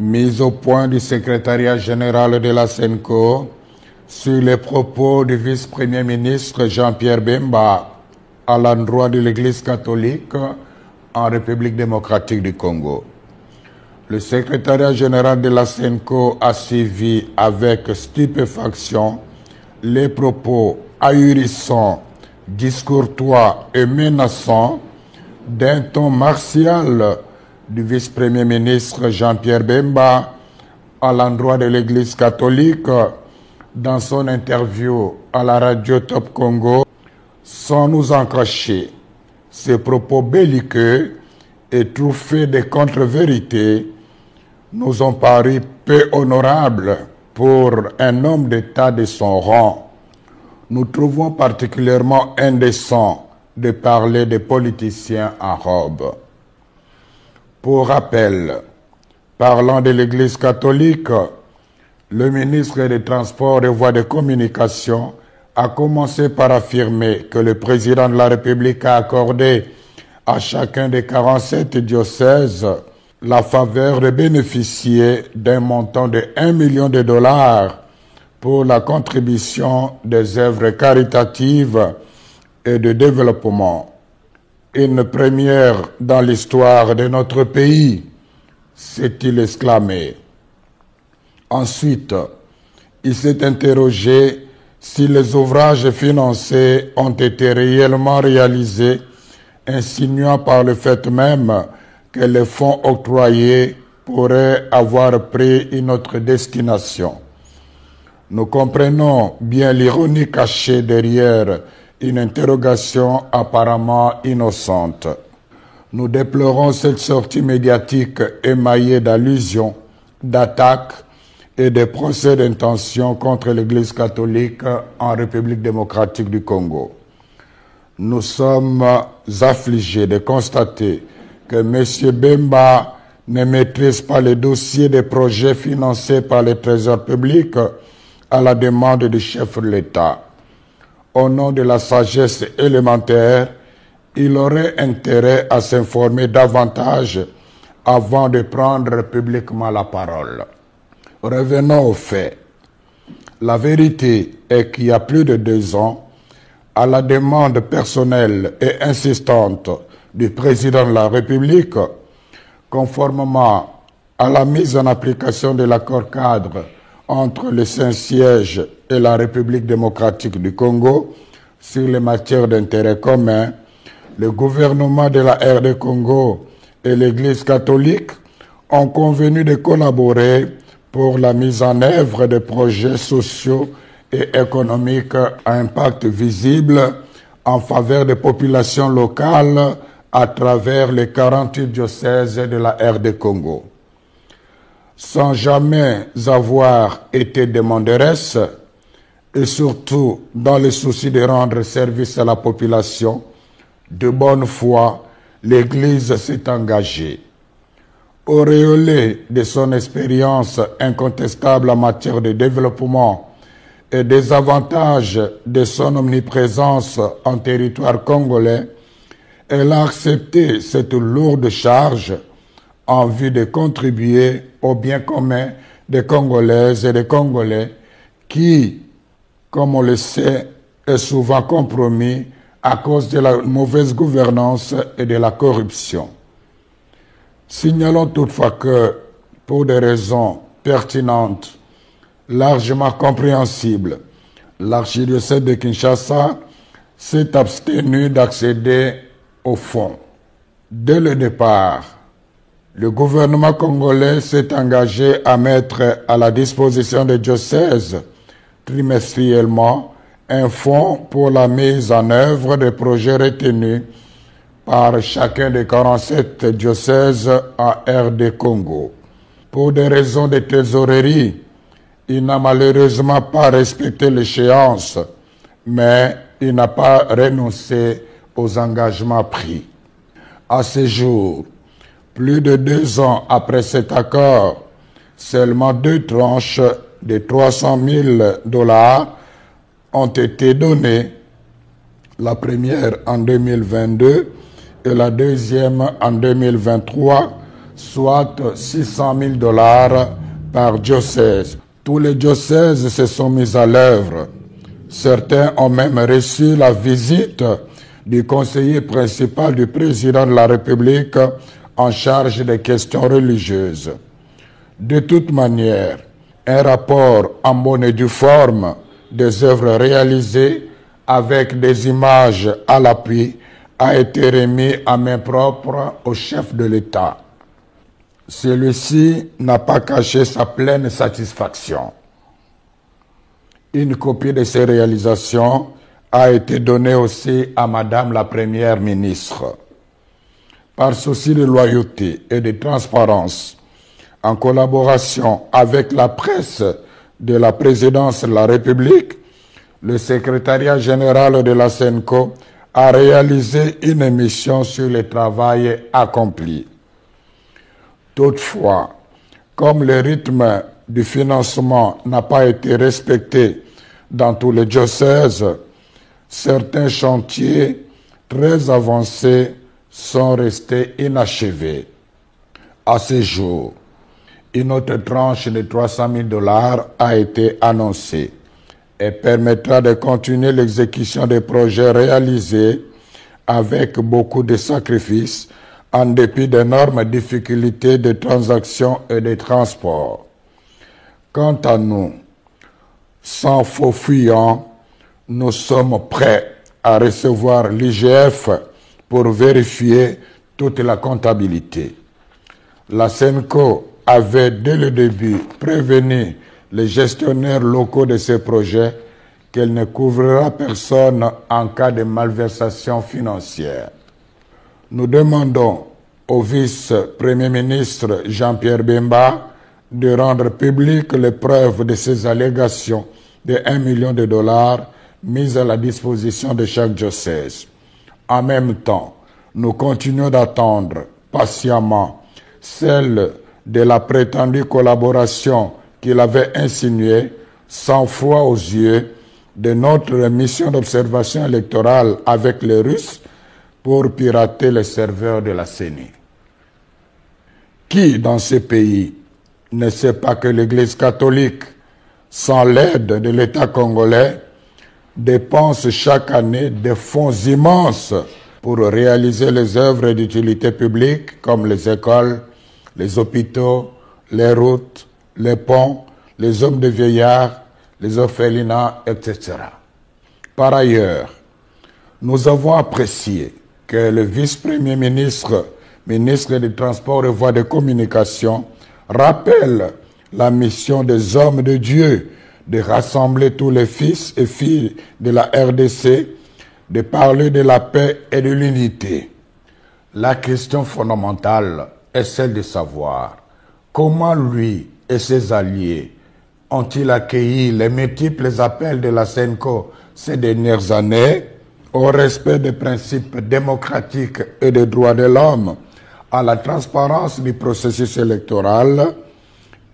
Mise au point du secrétariat général de la SENCO sur les propos du vice-premier ministre Jean-Pierre Bemba à l'endroit de l'Église catholique en République démocratique du Congo. Le secrétariat général de la SENCO a suivi avec stupéfaction les propos ahurissants, discourtois et menaçants d'un ton martial du vice-premier ministre Jean-Pierre Bemba à l'endroit de l'Église catholique dans son interview à la radio Top Congo. Sans nous en cacher, ces propos belliqueux et truffés de contre-vérités nous ont paru peu honorables pour un homme d'État de son rang. Nous trouvons particulièrement indécent de parler des politiciens en robe. Pour rappel, parlant de l'Église catholique, le ministre des Transports et Voies de Communication a commencé par affirmer que le président de la République a accordé à chacun des 47 diocèses la faveur de bénéficier d'un montant de 1 million de dollars pour la contribution des œuvres caritatives et de développement. Une première dans l'histoire de notre pays, s'est-il exclamé. Ensuite, il s'est interrogé si les ouvrages financés ont été réellement réalisés, insinuant par le fait même que les fonds octroyés pourraient avoir pris une autre destination. Nous comprenons bien l'ironie cachée derrière une interrogation apparemment innocente. Nous déplorons cette sortie médiatique émaillée d'allusions, d'attaques et de procès d'intention contre l'Église catholique en République démocratique du Congo. Nous sommes affligés de constater que M. Bemba ne maîtrise pas les dossiers des projets financés par le Trésor public à la demande du chef de l'État. Au nom de la sagesse élémentaire, il aurait intérêt à s'informer davantage avant de prendre publiquement la parole. Revenons aux faits. La vérité est qu'il y a plus de 2 ans, à la demande personnelle et insistante du président de la République, conformément à la mise en application de l'accord cadre entre le Saint-Siège et la République démocratique du Congo sur les matières d'intérêt commun, le gouvernement de la RD Congo et l'Église catholique ont convenu de collaborer pour la mise en œuvre de projets sociaux et économiques à impact visible en faveur des populations locales à travers les 48 diocèses de la RD Congo. Sans jamais avoir été demanderesse, et surtout dans le souci de rendre service à la population, de bonne foi, l'Église s'est engagée. Auréolée de son expérience incontestable en matière de développement et des avantages de son omniprésence en territoire congolais, elle a accepté cette lourde charge en vue de contribuer au bien commun des Congolaises et des Congolais qui, comme on le sait, est souvent compromis à cause de la mauvaise gouvernance et de la corruption. Signalons toutefois que, pour des raisons pertinentes, largement compréhensibles, l'archidiocèse de Kinshasa s'est abstenu d'accéder au fonds. Dès le départ, le gouvernement congolais s'est engagé à mettre à la disposition des diocèses trimestriellement un fonds pour la mise en œuvre des projets retenus par chacun des 47 diocèses en RD Congo. Pour des raisons de trésorerie, il n'a malheureusement pas respecté l'échéance, mais il n'a pas renoncé aux engagements pris. À ce jour, plus de 2 ans après cet accord, seulement 2 tranches de 300 000 dollars ont été données, la première en 2022 et la deuxième en 2023, soit 600 000 $ par diocèse. Tous les diocèses se sont mis à l'œuvre. Certains ont même reçu la visite du conseiller principal du président de la République en charge des questions religieuses. De toute manière, un rapport en bonne et due forme des œuvres réalisées avec des images à l'appui a été remis à main propre au chef de l'État. Celui-ci n'a pas caché sa pleine satisfaction. Une copie de ces réalisations a été donnée aussi à Madame la Première ministre. Par souci de loyauté et de transparence, en collaboration avec la presse de la présidence de la République, le secrétariat général de la SENCO a réalisé une émission sur le travail accompli. Toutefois, comme le rythme du financement n'a pas été respecté dans tous les diocèses, certains chantiers très avancés sont restés inachevés. À ce jour, une autre tranche de 300 000 $ a été annoncée et permettra de continuer l'exécution des projets réalisés avec beaucoup de sacrifices en dépit d'énormes difficultés de transaction et de transport. Quant à nous, sans faux fuyant, nous sommes prêts à recevoir l'IGF pour vérifier toute la comptabilité. La SENCO avait dès le début prévenu les gestionnaires locaux de ces projets qu'elle ne couvrira personne en cas de malversation financière. Nous demandons au vice-premier ministre Jean-Pierre Bemba de rendre publiques les preuves de ces allégations de 1 million de $ mises à la disposition de chaque diocèse. En même temps, nous continuons d'attendre patiemment celle de la prétendue collaboration qu'il avait insinuée, sans foi aux yeux, de notre mission d'observation électorale avec les Russes pour pirater les serveurs de la CENI. Qui, dans ce pays, ne sait pas que l'Église catholique, sans l'aide de l'État congolais, dépense chaque année des fonds immenses pour réaliser les œuvres d'utilité publique comme les écoles, les hôpitaux, les routes, les ponts, les hommes de vieillards, les orphelinats, etc. Par ailleurs, nous avons apprécié que le vice-premier ministre, ministre des Transports et Voies de Communication, rappelle la mission des hommes de Dieu de rassembler tous les fils et filles de la RDC, de parler de la paix et de l'unité. La question fondamentale est celle de savoir comment lui et ses alliés ont-ils accueilli les multiples appels de la SENCO ces dernières années au respect des principes démocratiques et des droits de l'homme, à la transparence du processus électoral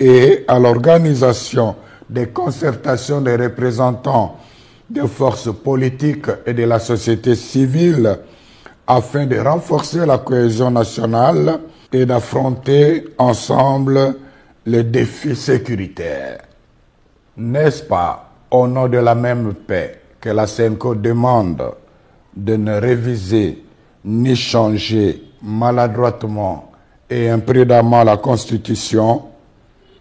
et à l'organisation des concertations des représentants des forces politiques et de la société civile afin de renforcer la cohésion nationale et d'affronter ensemble les défis sécuritaires. N'est-ce pas au nom de la même paix que la SENCO demande de ne réviser ni changer maladroitement et imprudemment la Constitution?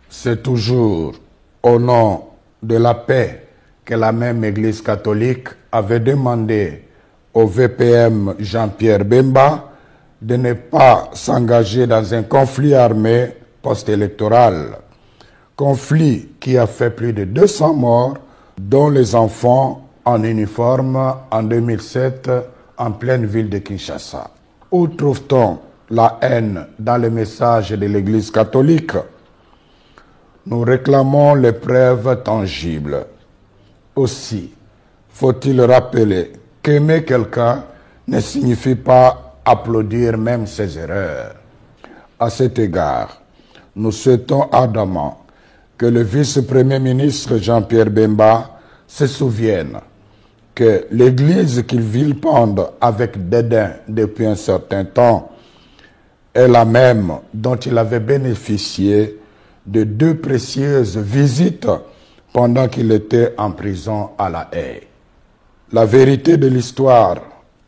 C'est toujours au nom de la paix que la même Église catholique avait demandé au VPM Jean-Pierre Bemba de ne pas s'engager dans un conflit armé post-électoral. Conflit qui a fait plus de 200 morts, dont les enfants en uniforme en 2007 en pleine ville de Kinshasa. Où trouve-t-on la haine dans les messages de l'Église catholique? Nous réclamons les preuves tangibles. Aussi, faut-il rappeler qu'aimer quelqu'un ne signifie pas applaudir même ses erreurs. À cet égard, nous souhaitons ardemment que le vice-premier ministre Jean-Pierre Bemba se souvienne que l'Église qu'il vilipende avec dédain depuis un certain temps est la même dont il avait bénéficié de 2 précieuses visites pendant qu'il était en prison à La Haye. La vérité de l'histoire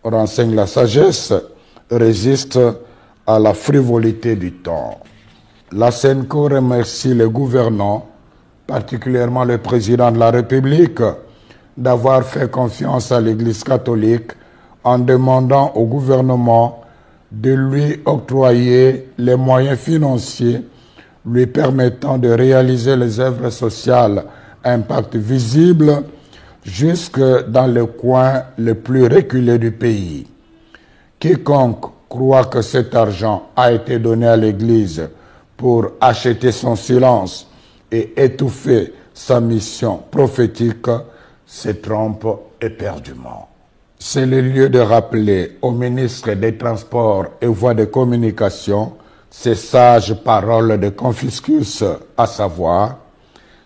renseigne la sagesse, résiste à la frivolité du temps. La SENCO remercie les gouvernants, particulièrement le président de la République, d'avoir fait confiance à l'Église catholique en demandant au gouvernement de lui octroyer les moyens financiers lui permettant de réaliser les œuvres sociales à impact visible jusque dans le coin le plus reculé du pays. Quiconque croit que cet argent a été donné à l'Église pour acheter son silence et étouffer sa mission prophétique se trompe éperdument. C'est le lieu de rappeler au ministre des Transports et Voies de Communication ces sages paroles de Confucius, à savoir,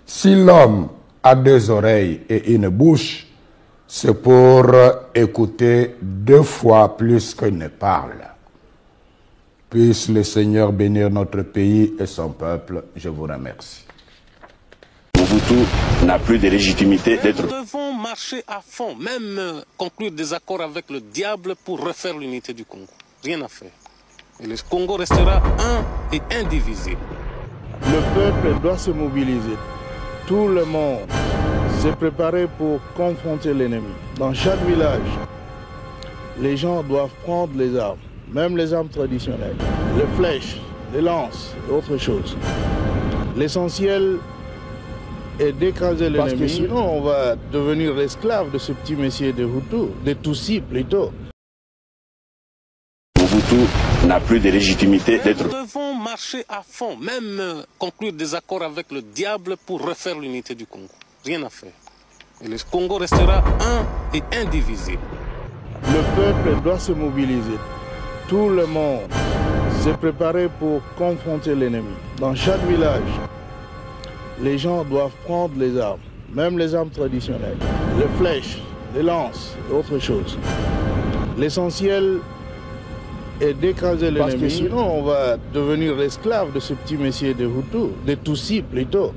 si l'homme a 2 oreilles et une bouche, c'est pour écouter 2 fois plus qu'il ne parle. Puisse le Seigneur bénir notre pays et son peuple. Je vous remercie. Mobutu n'a plus de légitimité d'être... Nous devons marcher à fond, même conclure des accords avec le diable pour refaire l'unité du Congo. Rien à faire. Et le Congo restera un et indivisible. Le peuple doit se mobiliser. Tout le monde s'est préparé pour confronter l'ennemi. Dans chaque village, les gens doivent prendre les armes, même les armes traditionnelles, les flèches, les lances et autres choses. L'essentiel est d'écraser l'ennemi. Parce que sinon, on va devenir l'esclave de ce petit messier de Hutu, de Tutsi plutôt. Mobutu n'a plus de légitimité d'être... Nous devons marcher à fond, même conclure des accords avec le diable pour refaire l'unité du Congo. Rien à faire. Et le Congo restera un et indivisible. Le peuple doit se mobiliser. Tout le monde s'est préparé pour confronter l'ennemi. Dans chaque village, les gens doivent prendre les armes, même les armes traditionnelles, les flèches, les lances et autres choses. L'essentiel est d'écraser l'ennemi. Parce que sinon, on va devenir l'esclave de ce petit messier de Hutu, de Tutsi plutôt.